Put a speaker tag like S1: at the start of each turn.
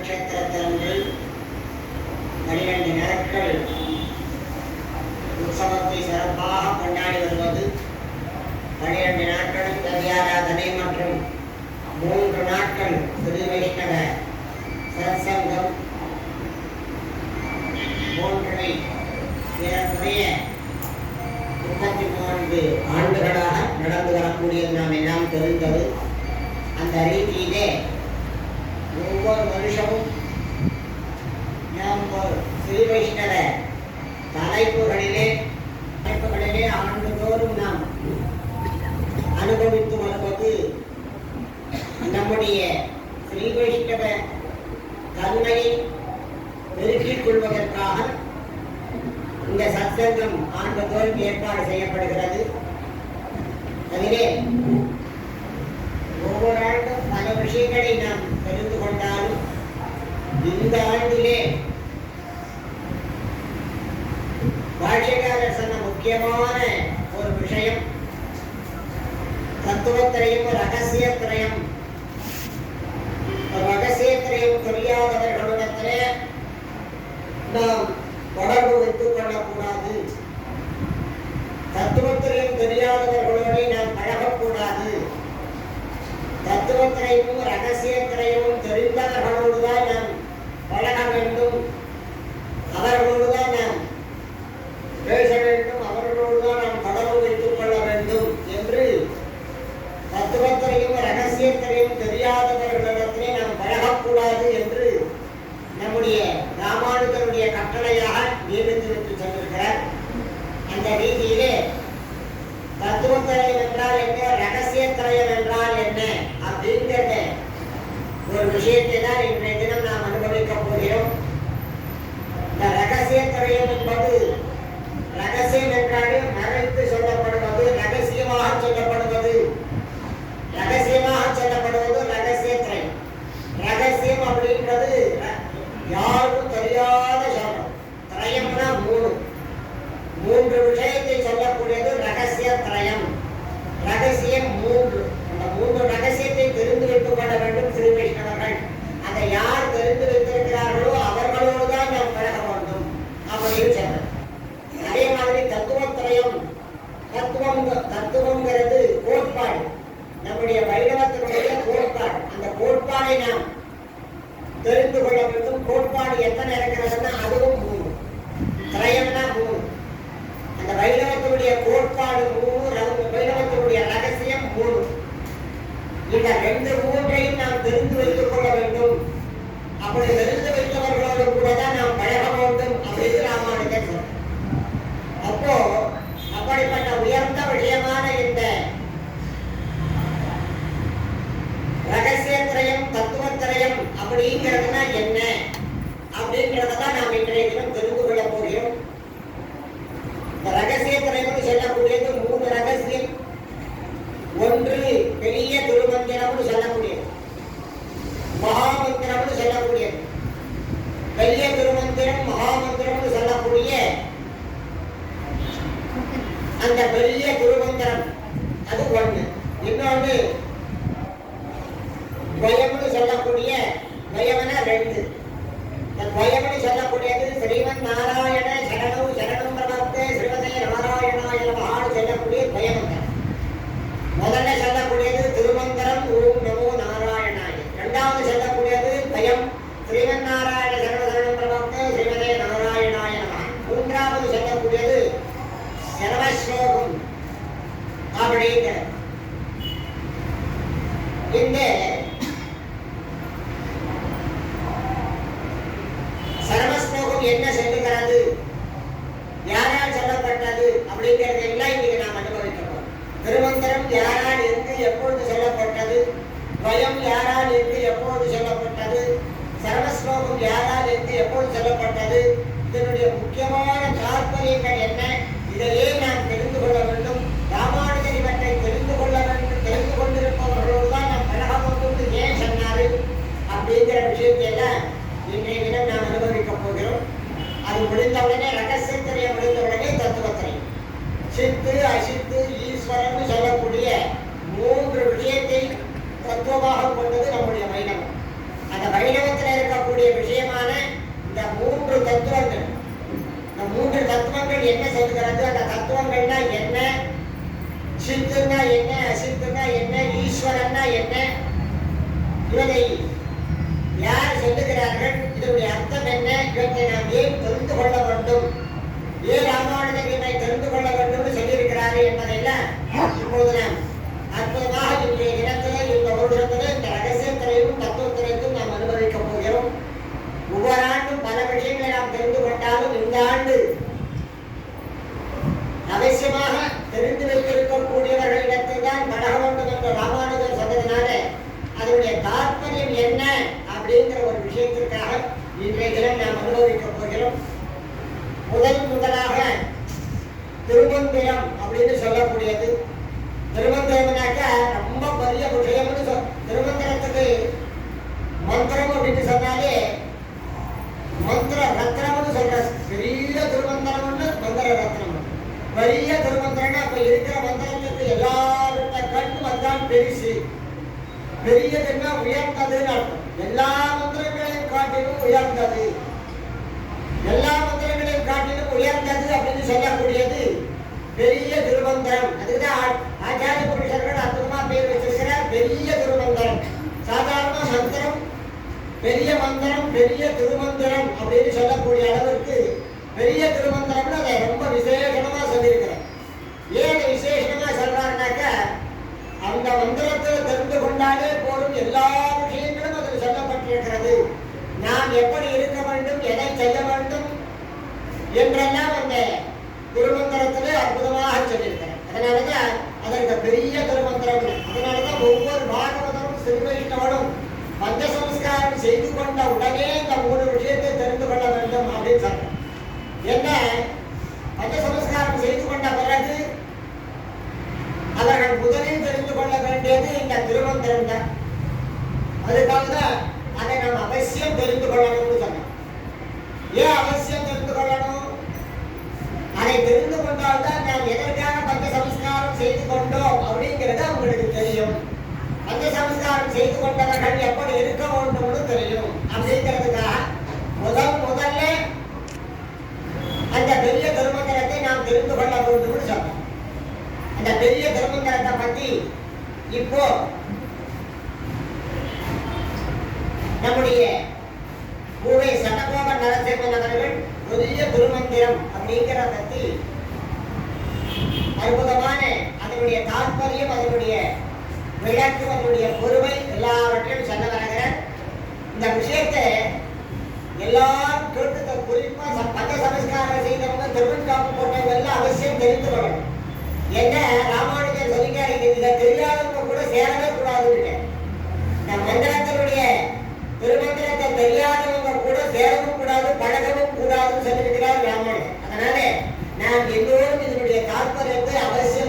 S1: நட்சத்திரத்தன்று 12 நாட்கள் உற்சவத்தை சிறப்பாக கொண்டாடி வருவது. 12 நாட்களும் கவியாராதனை மற்றும் 3 நாட்கள் ஸ்ரீ வைஷ்ணவ சத்சங்கம் போன்றவை ஏறக்குறைய 34 ஆண்டுகளாக நடந்து வரக்கூடியது நாம் எல்லாம் தெரிந்தது. அந்த ரீதியிலே ஒவ்வொரு வருஷமும் நாம் ஸ்ரீ வைஷ்ணவ தலைப்புகளிலே ஆண்டுதோறும் நாம் அனுபவித்து வருவது நம்முடைய ஸ்ரீ வைஷ்ணவ தன்மையை பெருக்கிக் கொள்வதற்காக இந்த சத்சங்கம் ஆண்டுதோறும் ஏற்பாடு செய்யப்படுகிறது. அதிலே ஒவ்வொரு ஆண்டும் பல விஷயங்களை நாம் தெரிந்து கொண்டாலும் இந்த ஆண்டிலே பாஷ்யக்காரர் சொன்ன முக்கியமான ஒரு விஷயம் தத்துவத்திரையும் ரகசியத்திரையும். ரகசியத்திரையும் தெரியாதவர்களிடத்திலே நாம் தொடர்பு வைத்துக் கொள்ளக்கூடாது. தத்துவத்திரையும் தெரியாதவர்களோடு நாம் பழகக்கூடாது. தத்துவத்திரையும் ரகசியத்திரையும் தெரிந்தவர்களோடுதான் நாம் பழக வேண்டும். அவர்களோடுதான் நாம் பேச வேண்டும். அவர்களோடுதான் நாம் தொடர்பு வைத்துக் கொள்ள வேண்டும் என்று தத்துவத்திரையும் ரகசியத்திரையும் தெரியாதவர்களிடத்திலே நாம் பழகக்கூடாது என்று நம்முடைய ராமானுஜருடைய கட்டளையாக நியமித்து சென்றிருக்கிறார். அந்த ரீதியிலே தத்துவத்திரயம் என்றால் என்ன, ரகசியத்திரயம் என்றால் என்ன அப்படிங்கிறத ஒரு விஷயத்தை தான் இன்றைய தினம் நாம் அனுபவிக்கப் போகிறோம். இந்த ரகசியத்திரயம் என்பது ரகசியம் என்றாலே மறைத்து சொல்லப்படுவது, ரகசியமாக சொல்லப்படுவது. ரகசியமாக சொல்லப்படுவது ரகசியத்திரயம். ரகசியம் அப்படின்றது யாருக்கும் தெரியாத சொல்றோம். திரயம்னா 3 விஷயத்தை சொல்லக்கூடியது ரகசிய திரயம். ரகசியம் 3. அந்த 3 ரகசியத்தை தெரிந்து வைத்துக் கொள்ள வேண்டும் ஸ்ரீ வைஷ்ணவர்கள். அதை யார் தெரிந்து வைத்திருக்கிறார்களோ அவர்களோடு தான் நாம் பழக வேண்டும் அப்படின்னு சொல்றோம். அதே மாதிரி தத்துவத்திரயம். தத்துவங்கிறது கோட்பாடு. நம்முடைய வைணவத்தினுடைய கோட்பாடு. அந்த கோட்பாடை நாம் தெரிந்து கொள்ள வேண்டும். கோட்பாடு எத்தனை இருக்கிறதுன்னா அதுவும் 3. திரயம்னா 3. அந்த வைணவத்தினுடைய கோட்பாடு 3, வைணவத்தினுடைய ரகசியம் 3. இந்த 3ஐயும் நாம் தெரிந்து வைத்துக் கொள்ள வேண்டும். அப்படி தெரிந்து வைத்தவர்களோடு கூட தான் நாம் பழக வேண்டும் அப்படின்னு ராமானுஜர் சொல்றார். அப்போ அப்படிப்பட்ட உயர்ந்த விஷயமான இந்த ரகசியத்திரயம் தத்துவத்திரயம் அப்படிங்கிறதுனா என்ன அப்படிங்கிறதான் நாம் இன்றைய தினம் தெரிந்து கொள்ள போகிறோம். ரகசியத்திரயம் சொல்லக்கூடியது 3 ரகசியம். ஒன்று பெரிய திருமந்திரம்னு சொல்லக்கூடியது, மகாமந்திரம்னு சொல்லக்கூடியது. பெரிய திருமந்திரம் மகாமந்திரம்னு சொல்லக்கூடிய அந்த பெரிய திருமந்திரம் அது ஒன்று. இன்னொன்று துவயம்னு சொல்லக்கூடிய, துவயம்னா 2. துவயம்னு சொல்லக்கூடியது ஸ்ரீமன் நாராயண சரணம் சரணம் பிரபத்தே ஸ்ரீமதே நாராயணாய நமஹான்னு சொல்லக்கூடிய துவயமந்திரம். முதல்ல சொல்லக்கூடியது திருமந்திரம் ஓம் நமோ நாராயணாய. இரண்டாவது சொல்லக்கூடியது துவயம் ஸ்ரீமன் நாராயண சரணம் சரணம் பிரபத்தே ஸ்ரீமதே நாராயணாய நமஹா. மூன்றாவது சொல்லக்கூடியது சர்வஸ்லோகம் அப்படிங்கிற இந்த சர்வஸ்லோகம் என்ன சொல்லுகிறது, யாரால் சொல்லப்பட்டது அப்படிங்கிறது எல்லாம் இன்னைக்கு நாம் அனுபவிக்கிறோம். திருமந்திரம் யாரால் இருந்து எப்பொழுது சொல்லப்பட்டது, துவயம் யாரால் இருந்து எப்பொழுது சொல்லப்பட்டது, சர்வஸ்லோகம் யாரால் இருந்து எப்பொழுது சொல்லப்பட்டது, இதனுடைய முக்கியமான தாற்பயங்கள் என்ன, இதையே நாம் தெரிந்து கொள்ள வேண்டும். ராமானுஜர் இவற்றை தெரிந்து கொள்ள வேண்டும். தெரிந்து கொண்டிருப்பவர்களோடு தான் நாம் பழக வேண்டும் ஏன் சொன்னாரு அப்படிங்கிற விஷயத்தை எல்லாம் இன்றைய தினம் நாம் அனுபவிக்க போகிறோம். அது முடிந்தவுடனே ரகசியத்திரையம் முடிந்தவுடனே தத்துவத்திரையம். சித்து அசித்து ஈஸ்வரன் சொல்லக்கூடிய 3 விஷயத்தை தத்துவமாக கொண்டது நம்முடைய வைணவம். அந்த வைணவத்தில் இருக்கக்கூடிய தத்துவங்கள் என்ன சொல்லுகிறது, அந்த தத்துவங்கள்னா என்ன, சித்துன்னா என்ன, அசித்துன்னா என்ன, ஈஸ்வரன்னா என்ன, இவனை யார் சொல்லுகிறார்கள், இதனுடைய அர்த்தம் என்ன, இவற்றை நாம் ஏன் தெரிந்து கொள்ள வேண்டும், ஏன் ராமானுஜர் இவனை தெரிந்து கொள்ள வேண்டும் சொல்லியிருக்கிறார்கள் என்பதையெல்லாம் இப்போது நாம் அற்புதமாக இன்றைய தினத்திலே இந்த வருஷத்திலே இந்த ரகசியத்திலையும் தத்துவத்திலையும் நாம் அனுபவிக்கப் போகிறோம். ஒவ்வொரு ஆண்டும் பல விஷயங்களை நாம் தெரிந்து கொண்டாலும் இந்த ஆண்டு அவசியமாக தெரிந்து வைத்திருக்கக்கூடியவர்களிடத்தில் தான் பழக வேண்டும் என்ற ராமானுஜர் சொன்னதுனால அதனுடைய தாற்பயம் என்ன அப்படிங்கிற ஒரு விஷயத்திற்காக இன்றைய தினம் நாம் அனுபவிக்கப் போகிறோம். முதலாக திருமந்திரம் அப்படின்னு சொல்லக்கூடியது. திருமந்திரம்னாக்கா ரொம்ப பெரிய விஷயம்னு திருமந்திரத்துக்கு மந்திரம் அப்படின்னு சொன்னாலே மந்திர ரத்னம்னு சொல்ற பெரிய திருமந்திரம்னு மந்திர ரத்னம். பெரிய திருமந்திரம்னா அப்ப இருக்கிற மந்திரத்துக்கு எல்லாருடைய கண்ணும் அதுதான் பெருசு. பெரியதுன்னா உயர்ந்ததுன்னு அர்த்தம். எல்லா மந்திரங்களையும் காட்டிலும் உயர்ந்தது, எல்லா மந்திரங்களையும் காட்டிலும் உயர்ந்தது அப்படின்னு சொல்லக்கூடியது பெரிய திருமந்திரம். அதுக்குதான் ஆச்சாரிய புருஷர்கள் அற்புதமா பேர் வச்சிருக்கிறார் பெரிய திருமந்திரம். சாதாரண மந்திரம் பெரிய மந்திரம், பெரிய திருமந்திரம் அப்படின்னு சொல்லக்கூடிய அளவிற்கு பெரிய திருமந்திரம்னு அதை ரொம்ப விசேஷமா சொல்லியிருக்கிறார். ஏன் விசேஷமா சொல்றாருனாக்கா அந்த மந்திரத்தில் தெரிந்து கொண்டாலே போதும் எல்லா விஷயங்களும் அதில் சொல்லப்பட்டிருக்கிறது. நாம் எப்படி இருக்க வேண்டும், எதை செய்ய வேண்டும் என்றெல்லாம் அந்த திருமந்திரத்திலே அற்புதமாக சொல்லியிருக்கிறார். அதனாலதான் அதற்கு பெரிய திருமந்திரம். அதனாலதான் ஒவ்வொரு பாகவதரும் சிறுவையிட்டவனும் பஞ்சசம்ஸ்காரம் செய்து கொண்ட உடனே இந்த 3 விஷயத்தை தெரிந்து கொள்ள வேண்டும் அப்படின்னு சொல்றார். என்ன பஞ்சசம்ஸ்காரம் செய்து கொண்ட பிறகு அவர்கள் முதலில் தெரிந்து கொள்ள வேண்டியது இந்த திருமந்திரம் தான். அதுக்காக தான் அதை நாம் அவசியம் தெரிந்து கொள்ளணும்னு சொன்னோம். ஏன் அவசியம் தெரிந்து கொள்ளணும்? அதை தெரிந்து கொண்டால்தான் நாம் எதற்காக பஞ்ச சம்ஸ்காரம் செய்து கொண்டோம் அப்படிங்கிறது அவங்களுக்கு தெரியும். பஞ்ச சம்ஸ்காரம் செய்து கொண்டவர்கள் எப்படி இருக்க வேண்டும்னு தெரியும். அப்படிங்கிறதுக்காக முதல்ல அந்த பெரிய திருமந்திரத்தை நாம் தெரிந்து கொள்ள வேண்டும்னு சொன்னோம். அந்த பெரிய திருமந்திரத்தை பத்தி இப்போ நம்முடைய பூவே சட்டகோபர் நரசிம்மன் அவர்கள் பெரிய திருமந்திரம் அப்படிங்கிற பத்தி அற்புதமான அதனுடைய தாற்பயம், அதனுடைய விளக்கு, அதனுடைய பொறுமை எல்லாவற்றையும் சொல்ல வருகிறார். இந்த விஷயத்தை எல்லாரும் கேட்டு குறிப்பா பஞ்ச சமஸ்காரம் செய்தவங்க திருவன்காப்பு போட்டவங்க எல்லாம் அவசியம் தெரிந்து கொள்ளணும். என்ன ராமானுஜர் சொல்லிட்டாரு, இதை தெரியாதவங்க கூட சேரவே கூடாதுன்னு. இந்த மந்திரத்தினுடைய திருமந்திரத்தை தெரியாதவங்க கூட சேரவும் கூடாது, பழகவும் கூடாதுன்னு சொல்லியிருக்கிறார் ராமானுஜர். அதனால நாம் எல்லோரும் இதனுடைய தாற்பயத்தை அவசியம்